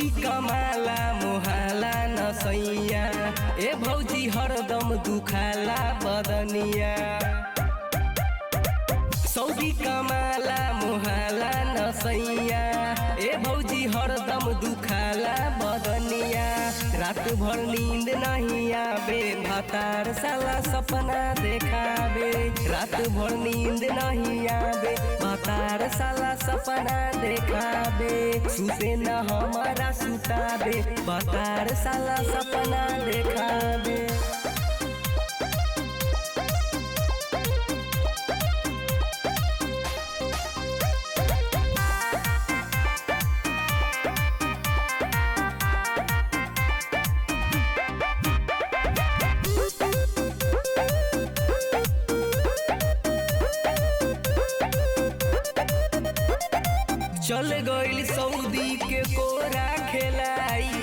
Saudi कमाला मोहाला नसैया ए भौजी हरदम दुखाला बदनिया। सऊदी कमाला मोहाला नसैया ए भौजी हरदम दुखाला बदनिया। रात भर नींद नहीं आवे भातार साला सपना देखावे। रात भर नींद नहीं आवे भातार साला सपना देखावे। सुते न हमारा सुतावे भातार साला सपना देखावे। चल गइल सऊदी के कोरा खेलाई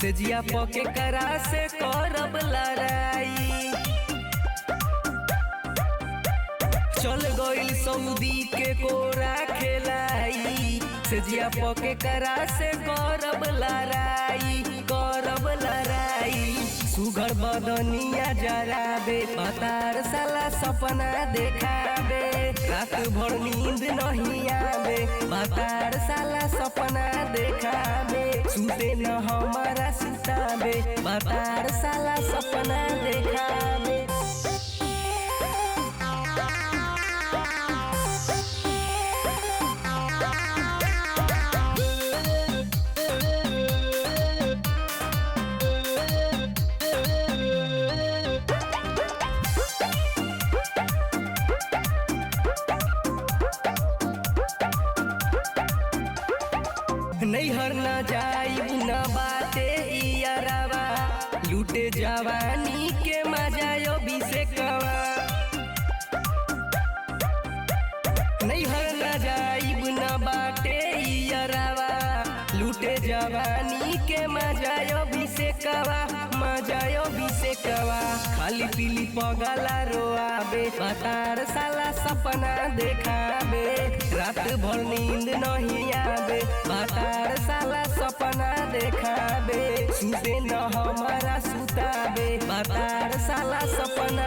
से जिया पके करा से करब लड़ाई। चल गइल सऊदी के कोरा खेलाई से जिया पके करा से करब लड़ाई करब लड़ाई। सुघर बदनिया जराबे भातार साला सपना देखावे। रात भर नींद नहीं आवे भातार साला सपना देखावे। सुते न हमारा सुतावे भातार साला सपना देखावे। नैहर न जाइब न बाटे इयरवा लूटे जवानी के मजा यो बिसेकवा। नैहर न जाइब न बाटे इयरवा लूटे जवानी के मजा यो बिसेकवा मजा यो बिसेकवा। खाली पीली पगला रोआबे भातार साला सपना देखावे। रात भर नींद नहीं आवे भातार साला सपना देखावे। सुते न हमारा सुतावे भातार साला सपना